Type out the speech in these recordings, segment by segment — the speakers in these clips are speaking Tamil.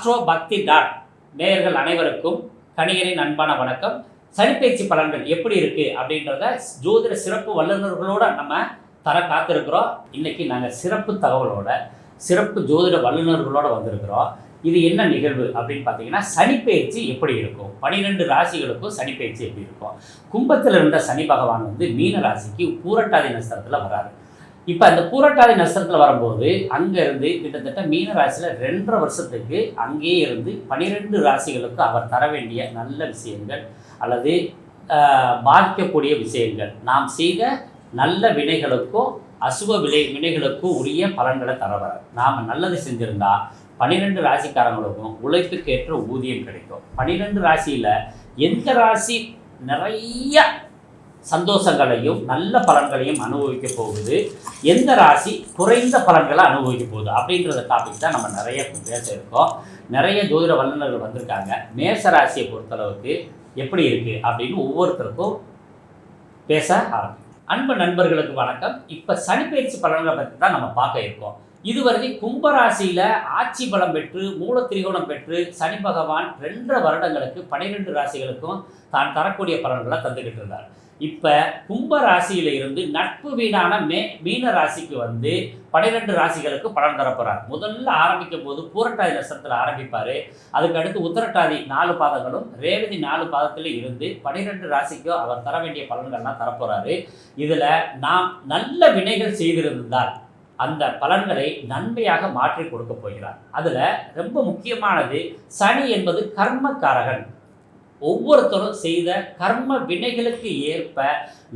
ஆஸ்ட்ரோ பக்தி டாட் நேயர்கள் அனைவருக்கும் கணிகரின் அன்பான வணக்கம். சனிப்பெயர்ச்சி பலன்கள் எப்படி இருக்குது அப்படின்றத ஜோதிட சிறப்பு வல்லுநர்களோட நம்ம தர காத்திருக்கிறோம். இன்றைக்கி நாங்கள் சிறப்பு தகவலோட சிறப்பு ஜோதிட வல்லுநர்களோடு வந்திருக்கிறோம். இது என்ன நிகழ்வு அப்படின்னு பார்த்தீங்கன்னா, சனிப்பெயர்ச்சி எப்படி இருக்கும், 12 ராசிகளுக்கும் சனிப்பெயர்ச்சி எப்படி இருக்கும். கும்பத்தில் இருந்த சனி பகவான் மீன ராசிக்கு பூரட்டாதி நட்சத்திரத்தில் வராரு. இப்போ அந்த பூரட்டாதி நட்சத்திரத்தில் வரும்போது அங்கேருந்து கிட்டத்தட்ட மீன ராசியில் 2.5 வருஷத்துக்கு அங்கேயே இருந்து 12 ராசிகளுக்கு அவர் தர வேண்டிய நல்ல விஷயங்கள் அல்லது பாதிக்கக்கூடிய விஷயங்கள், நாம் செய்த நல்ல வினைகளுக்கும் அசுப வினைகளுக்கும் உரிய பலன்களை தரவர். நாம் நல்லது செஞ்சுருந்தா 12 ராசிக்காரங்களுக்கும் உழைப்புக்கேற்ற ஊதியம் கிடைக்கும். 12 ராசியில் எந்த ராசி நிறைய சந்தோஷங்களையும் நல்ல பலன்களையும் அனுபவிக்க போகுது, எந்த ராசி குறைந்த பலன்களை அனுபவிக்க போகுது அப்படின்றத டாபிக் தான் நம்ம நிறைய பேச இருக்கோம். நிறைய ஜோதிட வல்லுநர்கள் வந்திருக்காங்க. மேச ராசியை பொறுத்தளவுக்கு எப்படி இருக்குது அப்படின்னு ஒவ்வொருத்தருக்கும் பேச ஆரம்பிக்கும். அன்பு நண்பர்களுக்கு வணக்கம். இப்போ சனிப்பெயர்ச்சி பலன்களை பற்றி தான் நம்ம பார்க்க இருக்கோம். இதுவரை கும்பராசியில் ஆட்சி பலம் பெற்று மூல திரிகோணம் பெற்று சனி பகவான் 2.5 வருடங்களுக்கு 12 ராசிகளுக்கும் தான் தரக்கூடிய பலன்களை தந்துக்கிட்டு இருந்தார். இப்போ கும்ப ராசியில இருந்து நட்பு வீடான மீன ராசிக்கு 12 ராசிகளுக்கு பலன் தரப்போறார். முதல்ல ஆரம்பிக்கும் போது பூரட்டாதி நட்சத்திரத்தில் ஆரம்பிப்பார். அதுக்கடுத்து உத்திரட்டாதி 4 பாதங்களும் ரேவதி 4 பாதத்தில் இருந்து 12 ராசிக்கும் அவர் தர வேண்டிய பலன்கள்லாம் தரப்போறாரு. இதில் நாம் நல்ல வினைகள் செய்திருந்தால் அந்த பலன்களை நன்மையாக மாற்றி கொடுக்க போகிறார். அதில் ரொம்ப முக்கியமானது, சனி என்பது கர்மக்காரகன். ஒவ்வொருத்தரும் செய்த கர்ம வினைகளுக்கு ஏற்ப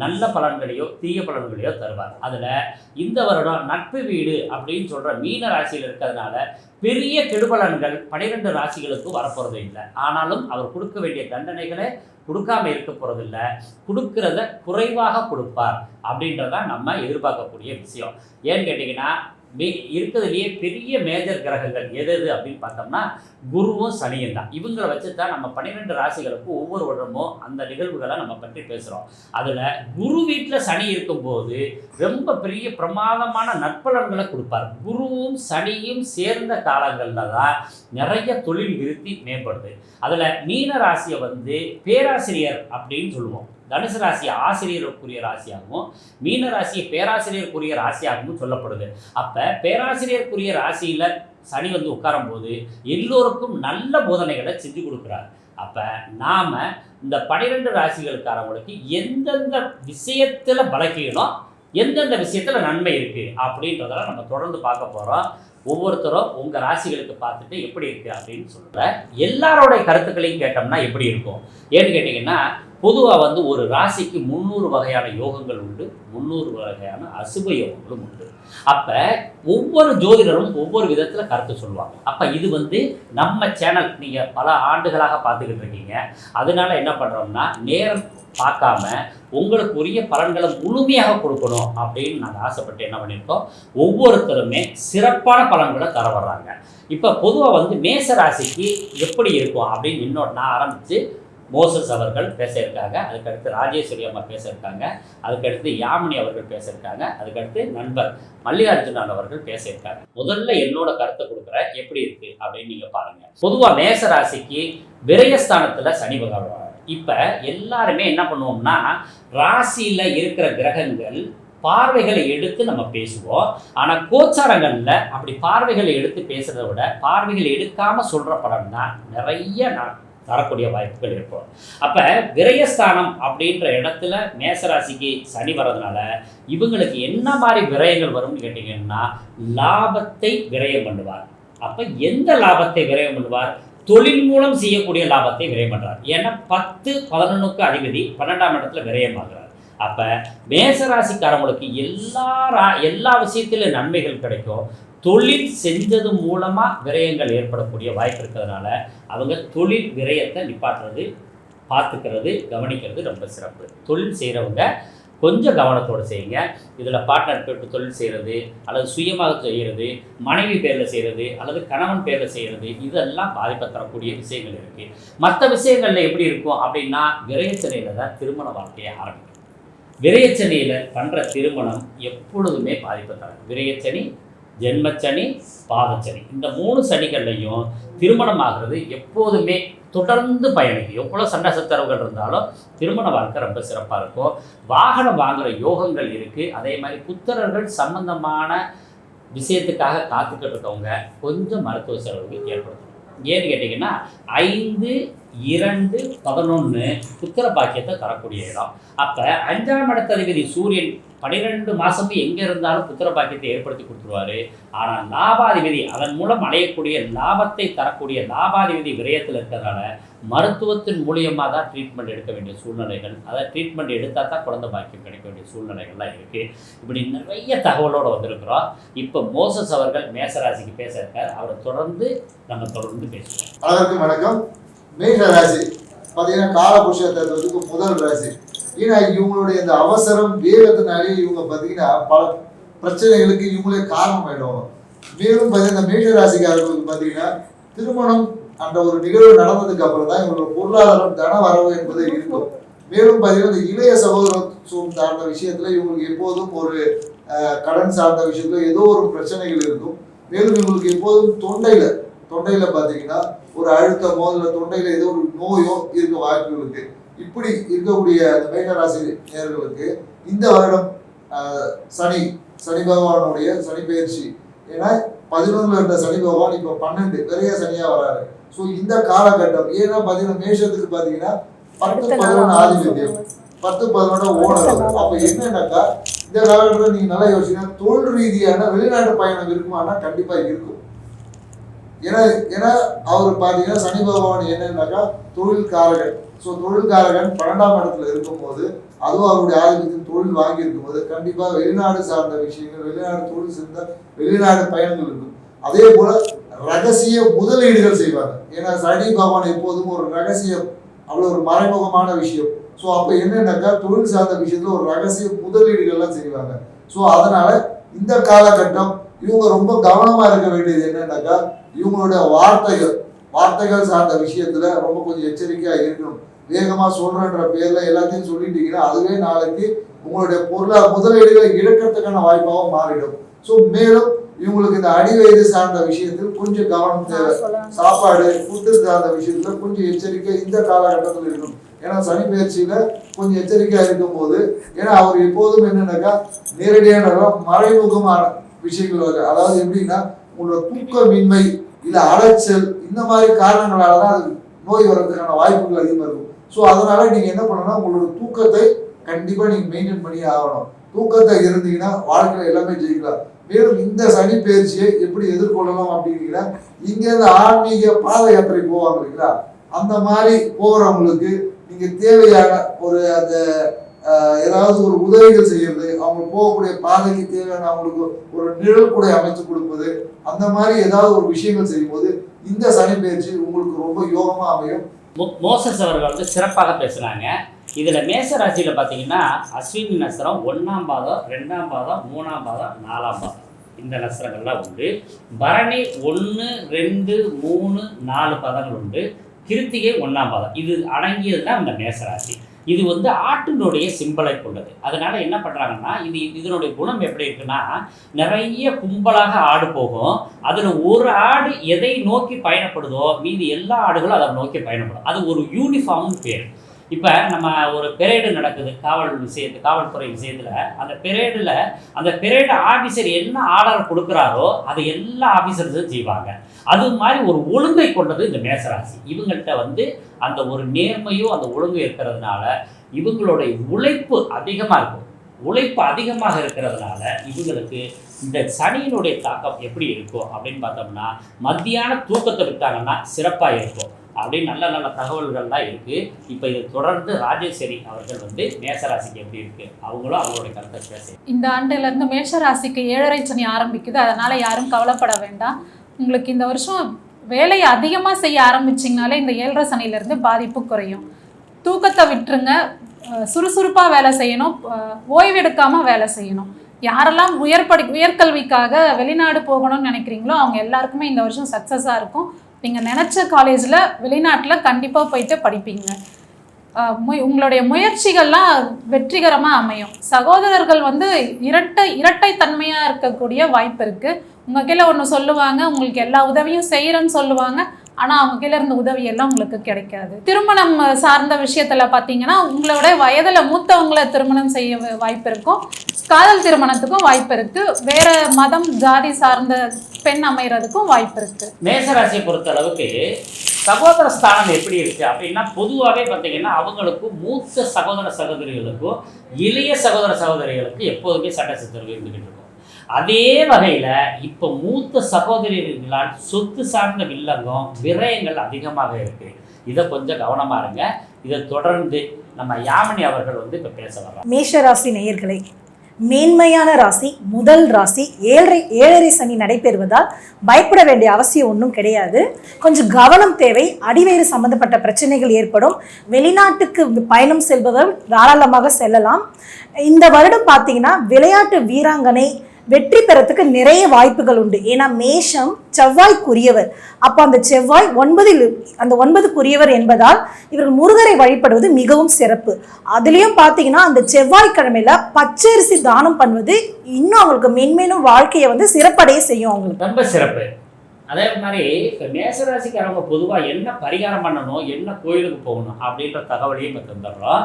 நல்ல பலன்களையோ தீய பலன்களையோ தருவார். அதில் இந்த வருடம் நட்பு வீடு அப்படின்னு சொல்கிற மீன ராசியில் இருக்கிறதுனால பெரிய கெடுபலன்கள் 12 ராசிகளுக்கு வரப்போகிறது இல்லை. ஆனாலும் அவர் கொடுக்க வேண்டிய தண்டனைகளை கொடுக்காம இருக்க போகிறதில்லை, கொடுக்கறத குறைவாக கொடுப்பார் அப்படின்றதான் நம்ம எதிர்பார்க்கக்கூடிய விஷயம். ஏன்னு கேட்டிங்கன்னா, இருக்கிறதுலையே பெரிய மேஜர் கிரகங்கள் எது அப்படின்னு பார்த்தோம்னா குருவும் சனியும் தான். இவங்களை வச்சு தான் நம்ம 12 ராசிகளுக்கும் ஒவ்வொரு வருடமும் அந்த நிகழ்வுகளை நம்ம பற்றி பேசுகிறோம். அதில் குரு வீட்டில் சனி இருக்கும்போது ரொம்ப பெரிய பிரமாதமான நற்பலன்களை கொடுப்பார். குருவும் சனியும் சேர்ந்த காலங்களில் தான் நிறைய தொழில் விருத்தி மேம்படுது. அதில் மீன ராசியை பேராசிரியர் அப்படின்னு சொல்லுவோம். தனுசு ராசியை ஆசிரியருக்குரிய ராசியாகவும் மீன ராசியை பேராசிரியருக்குரிய ராசியாகவும் சொல்லப்படுது. அப்போ பேராசிரியருக்குரிய ராசியில் சனி உட்காரும் போது எல்லோருக்கும் நல்ல போதனைகளை செஞ்சு கொடுக்குறார். அப்போ நாம் இந்த 12 ராசிகளுக்காரவங்களுக்கு எந்தெந்த விஷயத்தில் பலக்கீனம், எந்தெந்த விஷயத்தில் நன்மை இருக்குது அப்படின்றதெல்லாம் நம்ம தொடர்ந்து பார்க்க போகிறோம். ஒவ்வொருத்தரும் உங்கள் ராசிகளுக்கு பார்த்துட்டு எப்படி இருக்குது அப்படின்னு சொல்கிறேன். எல்லாரோடைய கருத்துக்களையும் கேட்டோம்னா எப்படி இருக்கும் ஏன்னு கேட்டிங்கன்னா, பொதுவாக ஒரு ராசிக்கு 300 வகையான யோகங்கள் உண்டு, 300 வகையான அசுப யோகங்களும் உண்டு. அப்போ ஒவ்வொரு ஜோதிடரும் ஒவ்வொரு விதத்தில் கருத்து சொல்லுவாங்க. அப்போ இது நம்ம சேனல் நீங்கள் பல ஆண்டுகளாக பார்த்துக்கிட்டு இருக்கீங்க. அதனால என்ன பண்ணுறோம்னா, நேரம் பார்க்காம உங்களுக்கு உரிய பலன்களை முழுமையாக கொடுக்கணும் அப்படின்னு நாங்கள் ஆசைப்பட்டு என்ன பண்ணியிருக்கோம், ஒவ்வொருத்தருமே சிறப்பான பலன்களை தர வர்றாங்க. இப்போ பொதுவாக மேச ராசிக்கு எப்படி இருக்கும் அப்படின்னு நான் ஆரம்பித்து மோசஸ் அவர்கள் பேச இருக்காங்க, அதுக்கடுத்து ராஜேஸ்வரி அம்மா பேச இருக்காங்க, அதுக்கடுத்து யாமினி அவர்கள் பேச இருக்காங்க, அதுக்கடுத்து நண்பர் மல்லிகார்ஜுனன் அவர்கள் பேச இருக்காங்க. முதல்ல என்னோட கருத்தை கொடுக்குறேன், எப்படி இருக்குது அப்படின்னு நீங்கள் பாருங்கள். பொதுவாக மேச ராசிக்கு விரயஸ்தானத்தில் சனி பகவான். இப்போ எல்லாருமே என்ன பண்ணுவோம்னா, ராசியில் இருக்கிற கிரகங்கள் பார்வைகளை எடுத்து நம்ம பேசுவோம். ஆனால் கோச்சாரங்களில் அப்படி பார்வைகளை எடுத்து பேசுகிறத விட பார்வைகளை எடுக்காமல் சொல்கிற படம் தான் நிறைய தரக்கூடிய வாய்ப்புகள் இருக்கும். அப்போ விரயஸ்தானம் அப்படின்ற இடத்துல மேசராசிக்கு சனி வர்றதுனால இவங்களுக்கு என்ன மாதிரி விரயங்கள் வரும்னு கேட்டிங்கன்னா, லாபத்தை விரயம் பண்ணுவார். அப்போ எந்த லாபத்தை விரயம் பண்ணுவார்? தொழில் மூலம் செய்யக்கூடிய லாபத்தை விரயம் பண்ணுறார். ஏன்னா 10, 11க்கு அதிபதி 12ஆம் இடத்துல விரயமாகிறார். அப்போ மேசராசிக்காரங்களுக்கு எல்லா விஷயத்திலும் நன்மைகள் கிடைக்கும். தொழில் செஞ்சது மூலமாக விரயங்கள் ஏற்படக்கூடிய வாய்ப்பு இருக்கிறதுனால அவங்க தொழில் விரயத்தை நிப்பாட்டுறது, பார்த்துக்கிறது, கவனிக்கிறது ரொம்ப சிறப்பு. தொழில் செய்கிறவங்க கொஞ்சம் கவனத்தோடு செய்யுங்க. இதில் பார்ட்னர் பேருக்கு தொழில் செய்கிறது அல்லது சுயமாக செய்கிறது, மனைவி பேரில் செய்கிறது அல்லது கணவன் பேரில் செய்கிறது, இதெல்லாம் பாதிப்பை தரக்கூடிய விஷயங்கள் இருக்குது. மற்ற விஷயங்களில் எப்படி இருக்கும் அப்படின்னா, விரயச்சனையில் தான் திருமண வாழ்க்கையை ஆரம்பிக்கும். விரயச்சனியில் பண்ணுற திருமணம் எப்பொழுதுமே பாதிப்பை தரும். விரயச்சனி ஜென்மச்சனி, பாதச்சனி, இந்த 3 சனிகள்லையும் திருமணம் ஆகிறது எப்போதுமே தொடர்ந்து பயணிக்கும். எவ்வளோ சண்டை சச்சரவுகள் இருந்தாலும் திருமண வாழ்க்கை ரொம்ப சிறப்பாக இருக்கும். வாகனம் வாங்குகிற யோகங்கள் இருக்குது. அதே மாதிரி புத்திரர்கள் சம்பந்தமான விஷயத்துக்காக காத்துக்கிட்டு இருக்கவங்க கொஞ்சம் மருத்துவ செலவுக்கு ஏற்படுத்தணும். ஏன்னு கேட்டிங்கன்னா 5, 2, 11 புத்திர பாக்கியத்தை தரக்கூடிய இடம். அப்போ 5ஆம் இடத்ததிபதி சூரியன் 12 மாதமும் எங்கே இருந்தாலும் புத்திர பாக்கியத்தை ஏற்படுத்தி கொடுத்துருவாரு. ஆனால் லாபாதிபதி அதன் மூலம் அடையக்கூடிய லாபத்தை தரக்கூடிய லாபாதிபதி விரயத்தில் இருக்கிறதுனால மருத்துவத்தின் மூலியமாக தான் ட்ரீட்மெண்ட் எடுக்க வேண்டிய சூழ்நிலைகள், அதை ட்ரீட்மெண்ட் எடுத்தால் தான் குழந்தை பாக்கியம் கிடைக்க வேண்டிய சூழ்நிலைகள்லாம் இருக்குது. இப்படி நிறைய தகவலோடு வந்திருக்கிறோம். இப்போ மோசஸ் அவர்கள் மேசராசிக்கு பேச இருக்கார். அவரை தொடர்ந்து பேசுவோம். அனைவருக்கும் வணக்கம். மேஷ ராசி பார்த்தீங்கன்னா காலபுருஷ தத்துவத்துக்கு முதல் ராசி. ஏன்னா இவங்களுடைய இந்த அவசரம் வேகத்தினாலே இவங்க பார்த்தீங்கன்னா பல பிரச்சனைகளுக்கு இவங்களே காரணம் ஆயிடுவாங்க. மேலும் பார்த்தீங்கன்னா மேஷ ராசிக்காரர்களுக்கு பார்த்தீங்கன்னா திருமணம் அந்த ஒரு நிகழ்வு நடந்ததுக்கு அப்புறம் தான் இவங்களோட பொருளாதாரம் தன வரவு என்பது இருக்கும். மேலும் பார்த்தீங்கன்னா இந்த இளைய சகோதரத்துவம் சார்ந்த விஷயத்துல இவங்களுக்கு எப்போதும் ஒரு கடன் சார்ந்த விஷயத்துல ஏதோ ஒரு பிரச்சனைகள் இருக்கும். மேலும் இவங்களுக்கு எப்போதும் தொண்டையில பார்த்தீங்கன்னா ஒரு அழுத்தமோ இல்லை தொண்டையில ஏதோ ஒரு நோயோ இருக்க வாய்ப்புகள் இருக்கு. இப்படி இருக்கக்கூடிய அந்த மேஷராசி நேயர்களுக்கு இந்த வருடம் சனி பகவானுடைய சனி பயிற்சி, ஏன்னா 11ல் இருந்த சனி பகவான் இப்போ 12 பெரிய சனியா வராரு. ஸோ இந்த காலகட்டம் ஏன்னா பார்த்தீங்கன்னா மேஷத்துக்கு பார்த்தீங்கன்னா 10-11 ஆதிபத்தியம், 10-11 ஓனர். அப்போ என்னன்னாக்கா இந்த காலகட்டத்தில் நீங்க நல்லா யோசிச்சீங்கன்னா தொழில் ரீதியான வெளிநாட்டு பயணம் இருக்குமானா கண்டிப்பா இருக்கும். ஏன்னா அவர் பார்த்தீங்கன்னா சனி பகவான் என்னன்னாக்கா தொழில்காரகன். ஸோ தொழில்காரகன் 12ஆம் இடத்துல இருக்கும்போது அதுவும் அவருடைய ஆதிபத்தியம் தொழில் வாங்கி இருக்கும்போது கண்டிப்பாக வெளிநாடு சார்ந்த விஷயங்கள், வெளிநாடு தொழில் சேர்ந்த வெளிநாடு பயணங்கள் இருக்கும். அதே போல ரகசிய முதலீடுகள் செய்வாங்க. ஏன்னா சனி பகவான் எப்போதும் ஒரு ரகசியம், அவ்வளோ ஒரு மறைமுகமான விஷயம். ஸோ அப்போ என்னன்னாக்கா தொழில் சார்ந்த விஷயத்துல ஒரு ரகசிய முதலீடுகள்லாம் செய்வாங்க. ஸோ அதனால இந்த காலகட்டம் இவங்க ரொம்ப கவனமா இருக்க வேண்டியது என்னன்னாக்கா இவங்களுடைய வார்த்தைகள் சார்ந்த விஷயத்துல ரொம்ப கொஞ்சம் எச்சரிக்கையா இருக்கணும். வேகமா சொல்றன்ற பேர்ல எல்லாத்தையும் சொல்லிட்டீங்கன்னா அதுவே நாளைக்கு உங்களுடைய முதலீடுகளை இழக்கிறதுக்கான வாய்ப்பாகவும் மாறிடும். ஸோ மேலும் இவங்களுக்கு இந்த அடிவயது சார்ந்த விஷயத்தில் கொஞ்சம் கவனம் தேவை. சாப்பாடு ஃபுட்டு சார்ந்த விஷயத்துல கொஞ்சம் எச்சரிக்கை இந்த காலகட்டத்தில் இருக்கணும். ஏன்னா சனி பயிற்சியில கொஞ்சம் எச்சரிக்கையா இருக்கும் போது, ஏன்னா அவர் எப்போதும் என்னன்னாக்கா நேரடியான மறைமுகமான விஷயங்கள் வரும். அதாவது எப்படின்னா உங்களோட தூக்கமின்மை இல்ல அலைச்சல் இந்த மாதிரி காரணங்களாலதான் அது நோய் வர்றதுக்கான வாய்ப்புகள் அதிகமா இருக்கும். ஸோ அதனால நீங்க என்ன பண்ணணும்னா உங்களோட தூக்கத்தை கண்டிப்பா நீங்க மெயின்டைன் பண்ணி ஆகணும். தூக்கத்தை இருந்தீங்கன்னா வாழ்க்கையில எல்லாமே ஜெயிக்கலாம். மேலும் இந்த சனி பயிற்சியை எப்படி எதிர்கொள்ளலாம் அப்படின்னா இங்க இருந்து ஆன்மீக பாத யாத்திரை போவாங்க இல்லைங்களா, அந்த மாதிரி போகிறவங்களுக்கு நீங்க தேவையான ஒரு அந்த ஏதாவது ஒரு உதவிகள் செய்யறது, அவங்க போகக்கூடிய பாதைக்கு தேவையான அவங்களுக்கு ஒரு நிழல் கூட அமைச்சு கொடுப்பது, அந்த மாதிரி ஏதாவது ஒரு விஷயங்கள் செய்யும் போது இந்த சனி பயிற்சி உங்களுக்கு ரொம்ப யோகமா அமையும். மோசஸ் அவர்கள் வந்து சிறப்பாக பேசுகிறாங்க. இதில் மேச ராசியில் பார்த்தீங்கன்னா அஸ்வினி நட்சத்திரம் 1ஆம் பாதம், 2ஆம் பாதம், 3ஆம் பாதம், 4ஆம் பாதம் இந்த நட்சத்திரங்கள்லாம் உண்டு. பரணி 1, 2, 3, 4 பாதங்கள் உண்டு. கிருத்திகை 1ஆம் பாதம். இது அடங்கியது தான் இந்த மேசராசி. இது வந்து ஆட்டினுடைய சிம்பலை கொண்டது. அதனால் என்ன பண்ணுறாங்கன்னா இதனுடைய குணம் எப்படி இருக்குன்னா நிறைய கும்பலாக ஆடு போகும். அதில் ஒரு ஆடு எதை நோக்கி பயணப்படுதோ மீதி எல்லா ஆடுகளும் அதை நோக்கி பயணப்படும். அது ஒரு யூனிஃபார்ம்னு பேர். இப்போ நம்ம ஒரு பெரேடு நடக்குது காவல்துறை விஷயத்தில், அந்த பெரேடு ஆஃபீஸர் என்ன ஆர்டர் கொடுக்குறாரோ அதை எல்லா ஆஃபீஸர்ஸும் செய்வாங்க. அது மாதிரி ஒரு ஒழுங்கை கொண்டது இந்த மேசராசி. இவங்கள்ட்ட வந்து அந்த ஒரு நேர்மையும் அந்த ஒழுங்கு இருக்கிறதுனால இவங்களுடைய உழைப்பு அதிகமாக இருக்கும். உழைப்பு அதிகமாக இருக்கிறதுனால இவங்களுக்கு இந்த சனியினுடைய தாக்கம் எப்படி இருக்கும் அப்படின்னு பார்த்தோம்னா மத்தியான தூக்கத்தை விட்டாங்கன்னா சிறப்பாக இருக்கும் அப்படின்னு நல்ல நல்ல தகவல்கள்லாம் இருக்குது. இப்போ இதை தொடர்ந்து ராஜேஸ்வரி அவர்கள் வந்து மேஷராசிக்கு எப்படி இருக்குது அவங்களும் அவங்களுடைய கருத்தை பேச. இந்த ஆண்டிலிருந்து மேஷராசிக்கு 7.5 சனி ஆரம்பிக்குது. அதனால் யாரும் கவலைப்பட வேண்டாம். உங்களுக்கு இந்த வருஷம் வேலையை அதிகமாக செய்ய ஆரம்பிச்சிங்கனாலே இந்த 7.5 சனியிலேருந்து பாதிப்பு குறையும். தூக்கத்தை விட்டுருங்க, சுறுசுறுப்பாக வேலை செய்யணும், ஓய்வெடுக்காமல் வேலை செய்யணும். யாரெல்லாம் உயர்கல்விக்காக வெளிநாடு போகணும்னு நினைக்கிறீங்களோ அவங்க எல்லாருக்குமே இந்த வருஷம் சக்ஸஸாக இருக்கும். நீங்கள் நினச்ச காலேஜில் வெளிநாட்டில் கண்டிப்பாக போயிட்டு படிப்பீங்க. உங்களுடைய முயற்சிகள்லாம் வெற்றிகரமாக அமையும். சகோதரர்கள் வந்து இரட்டை தன்மையாக இருக்கக்கூடிய வாய்ப்பு இருக்குது. உங்கள் கீழே ஒன்று சொல்லுவாங்க, உங்களுக்கு எல்லா உதவியும் செய்கிறேன்னு சொல்லுவாங்க, ஆனால் அவங்க கீழே இருந்த உதவி எல்லாம் உங்களுக்கு கிடைக்காது. திருமணம் சார்ந்த விஷயத்தில் பார்த்தீங்கன்னா உங்களோட வயதில் மூத்தவங்களை திருமணம் செய்ய வாய்ப்பு இருக்கும், காதல் திருமணத்துக்கும் வாய்ப்பு இருக்குது, வேறு மதம் ஜாதி சார்ந்த பெண் அமைகிறதுக்கும் வாய்ப்பு இருக்குது. மேசராசியை பொறுத்த அளவுக்கு சகோதர ஸ்தானம் எப்படி இருக்குது அப்படின்னா, பொதுவாகவே பார்த்தீங்கன்னா அவங்களுக்கும் மூத்த சகோதர சகோதரிகளுக்கும் இளைய சகோதர சகோதரிகளுக்கு எப்போதுமே சண்டை சச்சரவு இருந்துகிட்டு இருக்கும். அதே வகையில் இப்போ மூத்த சகோதரிகளால் சொத்து சார்ந்த வில்லங்கம் விரயங்கள் அதிகமாக இருக்குது. இதை கொஞ்சம் கவனமாக இருங்க. இதை தொடர்ந்து நம்ம யாமினி அவர்கள் வந்து இப்போ பேச வர்றாங்க. மேஷராசி நேயர்களை, மேன்மையான ராசி, முதல் ராசி, ஏழரை சனி நடைபெறுவதால் பயப்பட வேண்டிய அவசியம் ஒன்றும் கிடையாது. கொஞ்சம் கவனம் தேவை. அடிவயிறு சம்பந்தப்பட்ட பிரச்சனைகள் ஏற்படும். வெளிநாட்டுக்கு பயணம் செல்பவர் தாராளமாக செல்லலாம். இந்த வருடம் பார்த்தீங்கன்னா விளையாட்டு வீராங்கனை வெற்றி பெறத்துக்கு நிறைய வாய்ப்புகள் உண்டு. ஏன்னா மேஷம் செவ்வாய்க்குரியவர். அப்போ அந்த செவ்வாய் 9க்குரியவர் என்பதால் இவர்கள் முருகரை வழிபடுவது மிகவும் சிறப்பு. அதுலேயும் பார்த்தீங்கன்னா அந்த செவ்வாய்க்கிழமையில பச்சரிசி தானம் பண்ணுவது இன்னும் அவங்களுக்கு மென்மேலும் வாழ்க்கையை வந்து சிறப்படைய செய்யும். அவங்களுக்கு ரொம்ப சிறப்பு. அதே மாதிரி இப்போ மேசராசிக்காரவங்க பொதுவாக என்ன பரிகாரம் பண்ணணும், என்ன கோயிலுக்கு போகணும் அப்படின்ற தகவலையும் இப்போ தந்துடுறோம்.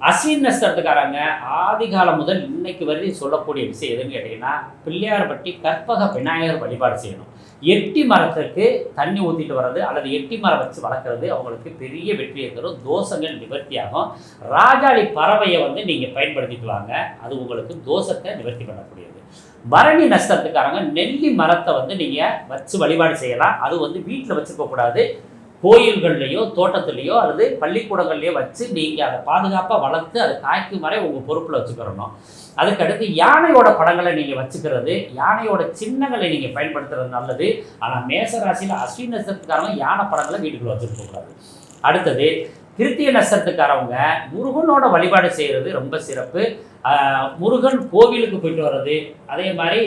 அஸ்வின் நட்சத்திரத்துக்காரங்க ஆதி காலம் முதல் இன்னைக்கு வரை சொல்லக்கூடிய விஷயம் எதுன்னு கேட்டிங்கன்னா, பிள்ளையார்பட்டி கற்பக விநாயகர் வழிபாடு செய்யணும். எட்டி மரத்துக்கு தண்ணி ஊற்றிட்டு வர்றது அல்லது எட்டி மரம் வச்சு வளர்க்குறது அவங்களுக்கு பெரிய வெற்றியை தரும், தோஷங்கள் நிவர்த்தியாகும். ராஜாளி பறவையை வந்து நீங்கள் பயன்படுத்திட்டு வாங்க, அது உங்களுக்கு தோஷத்தை நிவர்த்தி பண்ணக்கூடியது. பரணி நட்சத்திரத்துக்காரங்க நெல்லி மரத்தை வந்து நீங்கள் வச்சு வழிபாடு செய்யலாம். அது வந்து வீட்டில் வச்சுருக்கக்கூடாது, கோயில்கள்லையோ தோட்டத்துலேயோ அல்லது பள்ளிக்கூடங்கள்லையோ வச்சு நீங்கள் அதை பாதுகாப்பாக வளர்த்து அது காய்க்கும் வரை உங்கள் பொறுப்பில் வச்சுக்கிறணும். அதுக்கடுத்து யானையோட படங்களை நீங்கள் வச்சுக்கிறது, யானையோட சின்னங்களை நீங்கள் பயன்படுத்துறது நல்லது. ஆனால் மேசராசியில் அஸ்வின் நட்சத்திரத்துக்காரங்க யானை படங்களை வீட்டுக்குள்ள வச்சுருக்கக்கூடாது. அடுத்தது கிருத்திய நட்சத்திரத்துக்காரவங்க முருகனோட வழிபாடு செய்கிறது ரொம்ப சிறப்பு. முருகன் கோவிலுக்கு போயிட்டு வர்றது, அதே மாதிரி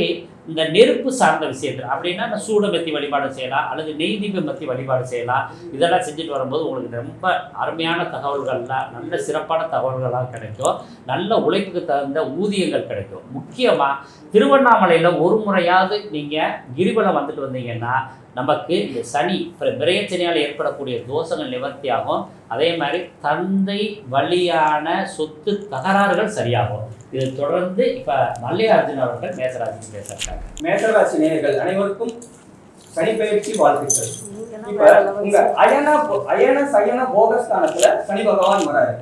இந்த நெருப்பு சார்ந்த விஷயத்தில் அப்படின்னா சூடமத்தி வழிபாடு செய்யலாம் அல்லது நெய் தீபம் மத்தி வழிபாடு செய்யலாம். இதெல்லாம் செஞ்சுட்டு வரும்போது உங்களுக்கு ரொம்ப அருமையான தகவல்கள்லாம் நல்ல சிறப்பான தகவல்களாக கிடைக்கும். நல்ல உழைப்புக்கு தகுந்த ஊதியங்கள் கிடைக்கும். முக்கியமாக திருவண்ணாமலையில் ஒரு முறையாவது நீங்கள் கிரிவலம் வந்துட்டு வந்தீங்கன்னா நமக்கு இந்த சனி விரயச்சனியால் ஏற்படக்கூடிய தோஷங்கள் நிவர்த்தியாகும். அதே மாதிரி தந்தை வழியான சொத்து தகராறுகள் சரியாகும். இது தொடர்ந்து இப்ப மல்லிகார்ஜுன் அவர்கள் மேசராசிக்கு பேசுறாங்க. மேசராசி நேயர்கள் அனைவருக்கும் சனி பயிற்சி வாழ்த்துக்கள். இப்ப உங்க அயன சயன போகஸ்தானத்துல சனி பகவான் வராரு.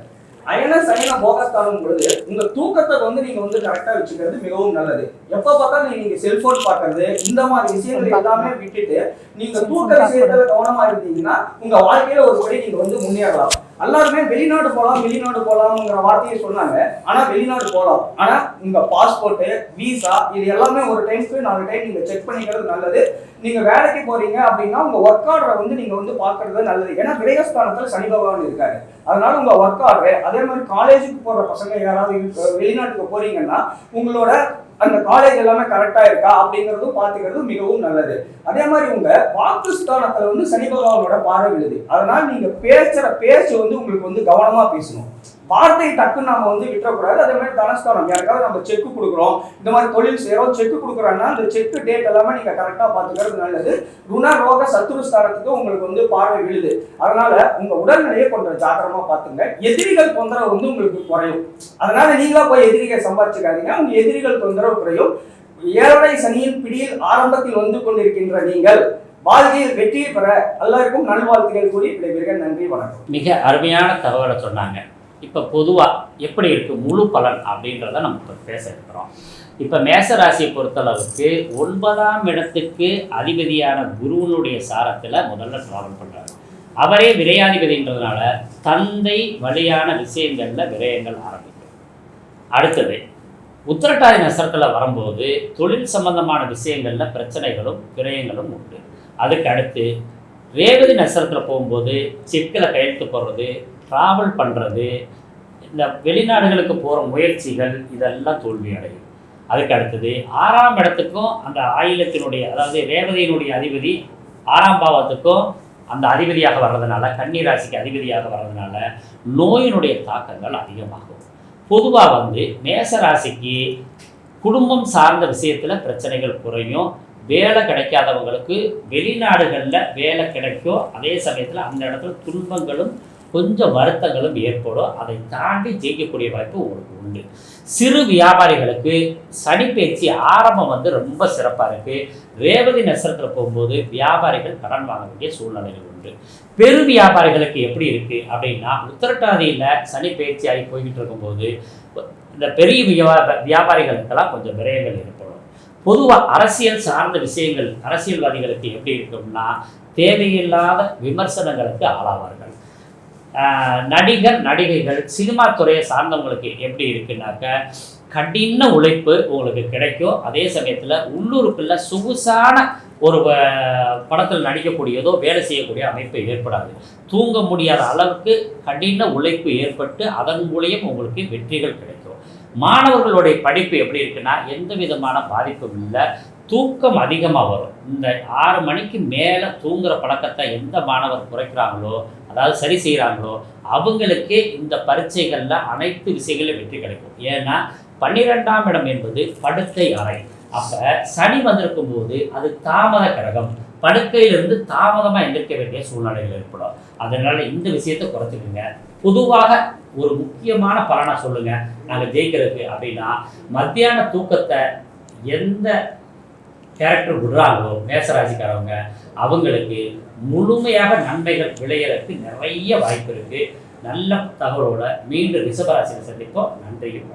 அயன சயன போகஸ்தானம் பொழுது உங்க தூக்கத்தை வந்து நீங்க வந்து கரெக்டா வச்சுக்கிறது மிகவும் நல்லது. எப்ப பார்த்தாலும் நீங்க செல்போன் பாக்குறது இந்த மாதிரி விஷயங்கள் எல்லாமே விட்டுட்டு நீங்க தூக்க விஷயத்துல கவனமா இருந்தீங்கன்னா உங்க வாழ்க்கையில ஒரு படி நீங்க வந்து முன்னேறலாம். எல்லாருமே வெளிநாடு போலாம்ங்கிற வார்த்தையை சொன்னாங்க. ஆனா வெளிநாடு போகலாம், ஆனா உங்க பாஸ்போர்ட், விசா இது எல்லாமே ஒரு டைம்க்கு 4 டைம் நீங்க செக் பண்ணிக்கிறது நல்லது. நீங்க வேலைக்கு போறீங்க அப்படின்னா உங்க ஒர்க் ஆர்டரை வந்து நீங்க வந்து பாக்குறது நல்லது. ஏன்னா விரயஸ்தானத்துல சனி பகவான் இருக்காரு. அதனால உங்க ஒர்க் ஆர்டர், அதே மாதிரி காலேஜுக்கு போற பசங்க யாராவது வெளிநாட்டுக்கு போறீங்கன்னா உங்களோட அந்த காலேஜ் எல்லாமே கரெக்டா இருக்கா அப்படிங்கறதும் பாத்துக்கிறது மிகவும் நல்லது. அதே மாதிரி உங்க வாக்குஸ்தானத்துல வந்து சனி பகவானோட பார்வை விழுது. அதனால நீங்க பேசுற பேச்சு வந்து உங்களுக்கு வந்து கவனமா பேசணும். வார்த்தை டக்குன்னு நாம வந்து விட்டுறக்கூடாது. அதே மாதிரி தனஸ்தானம், யாருக்காவது நம்ம செக் கொடுக்குறோம், இந்த மாதிரி தொழில் செய்யறோம், செக் கொடுக்குறோம்னா அந்த செக் டேட் எல்லாமே நீங்க கரெக்டா பாத்துக்கிறது நல்லது. ருண ரோக சத்துருஸ்தானத்துக்கு உங்களுக்கு வந்து பார்வை விழுது. அதனால உங்க உடல்நிலையை கொஞ்சம் ஜாக்கிரமா பாத்துங்க. எதிரிகள் தொந்தரவு வந்து உங்களுக்கு குறையும். அதனால நீங்களா போய் எதிரிகள் சம்பாதிச்சுக்காதீங்க, உங்க எதிரிகள் தொந்தரவு குறையும். 7 சனியின் பிடியில் ஆரம்பத்தில் வந்து கொண்டிருக்கின்ற நீங்கள் வாழ்க்கையில் வெற்றி பெற எல்லாருக்கும் நல்வாழ்த்துக்கள் கூறி விடைபெறுகிறேன். நன்றி, வணக்கம். மிக அருமையான தகவலை சொன்னாங்க. இப்போ பொதுவாக எப்படி இருக்குது முழு பலன் அப்படின்றத நம்ம இப்போ பேச இருக்கிறோம். இப்போ மேசராசியை பொறுத்தளவுக்கு 9ஆம் இடத்துக்கு அதிபதியான குருவனுடைய சாரத்தில் முதல்ல ட்ராவல் பண்ணுறாரு. அவரே விரையாதிபதின்றதுனால தந்தை வழியான விஷயங்களில் விரயங்கள் ஆரம்பிக்கும். அடுத்தது உத்திரட்டாதி நட்சத்திரத்தில் வரும்போது தொழில் சம்பந்தமான விஷயங்களில் பிரச்சனைகளும் விரயங்களும் உண்டு. அதுக்கு அடுத்து ரேவதி நட்சத்திரத்தில் போகும்போது செக்கில் கையெழுத்து போடுறது, ட்ராவல் பண்ணுறது, இந்த வெளிநாடுகளுக்கு போகிற முயற்சிகள் இதெல்லாம் தோல்வி அடையும். அதுக்கு அடுத்தது 6ஆம் இடத்துக்கும் அந்த ஆயிலத்தினுடைய அதாவது ரேவதியினுடைய அதிபதி 6ஆம் பாவத்துக்கும் அந்த அதிபதியாக வர்றதுனால, கன்னிராசிக்கு அதிபதியாக வர்றதுனால நோயினுடைய தாக்கங்கள் அதிகமாகும். பொதுவாக வந்து மேசராசிக்கு குடும்பம் சார்ந்த விஷயத்தில் பிரச்சனைகள் குறையும். வேலை கிடைக்காதவங்களுக்கு வெளிநாடுகளில் வேலை கிடைக்கும். அதே சமயத்தில் அந்த இடத்துல துன்பங்களும் கொஞ்சம் வருத்தங்களும் ஏற்படும். அதை தாண்டி ஜெயிக்கக்கூடிய வாய்ப்பு உங்களுக்கு உண்டு. சிறு வியாபாரிகளுக்கு சனிப்பெயர்ச்சி ஆரம்பம் ரொம்ப சிறப்பாக இருக்குது. ரேவதி நட்சத்திரத்தில் போகும்போது வியாபாரிகள் கடன் வாங்க வேண்டிய சூழ்நிலைகள் உண்டு. பெரு வியாபாரிகளுக்கு எப்படி இருக்குது அப்படின்னா, உத்திரட்டாதியில் சனிப்பெயர்ச்சி ஆகி போய்கிட்டு இருக்கும்போது இந்த பெரிய வியாபாரிகளுக்கெல்லாம் கொஞ்சம் விரயங்கள் ஏற்படும். பொதுவாக அரசியல் சார்ந்த விஷயங்கள் அரசியல்வாதிகளுக்கு எப்படி இருக்கும்னா, தேவையில்லாத விமர்சனங்களுக்கு ஆளாவார்கள். நடிகர் நடிகைகள் சினிமா துறையை சார்ந்தவங்களுக்கு எப்படி இருக்குன்னாக்க, கடின உழைப்பு உங்களுக்கு கிடைக்கும். அதே சமயத்தில் உள்ளூருக்குள்ள சொகுசான ஒரு படத்தில் நடிக்கக்கூடியதோ வேலை செய்யக்கூடிய அமைப்பு ஏற்படாது. தூங்க முடியாத அளவுக்கு கடின உழைப்பு ஏற்பட்டு அதன் மூலியம் உங்களுக்கு வெற்றிகள் கிடைக்கும். மாணவர்களுடைய படிப்பு எப்படி இருக்குன்னா, எந்த விதமான பாதிப்பும் இல்லை. தூக்கம் அதிகமாக வரும். இந்த 6 மணிக்கு மேலே தூங்குற பழக்கத்தை எந்த மாணவர் குறைக்கிறாங்களோ, அதாவது சரி செய்கிறாங்களோ, அவங்களுக்கே இந்த பரீட்சைகளில் அனைத்து விஷயங்களும் வெற்றி கிடைக்கும். ஏன்னா 12ஆம் இடம் என்பது படுக்கை அறை. அப்போ சனி வந்திருக்கும் போது அது தாமத கிரகம். படுக்கையிலிருந்து தாமதமாக எந்திரிக்க வேண்டிய சூழ்நிலைகள் ஏற்படும். அதனால் இந்த விஷயத்தை குறைச்சிக்கோங்க. பொதுவாக ஒரு முக்கியமான பலனை சொல்லுங்கள் நாங்கள் ஜெயிக்கிறதுக்கு அப்படின்னா, மத்தியான தூக்கத்தை எந்த கேரக்டர் விடுறாங்களோ மேசராசிக்காரவங்க, அவங்களுக்கு முழுமையாக நன்மைகள் விளையிறதுக்கு நிறைய வாய்ப்பு இருக்குது. நல்ல தகவலோட மீண்டும் ரிஷபராசியில் சந்திப்போம். நன்றியும்.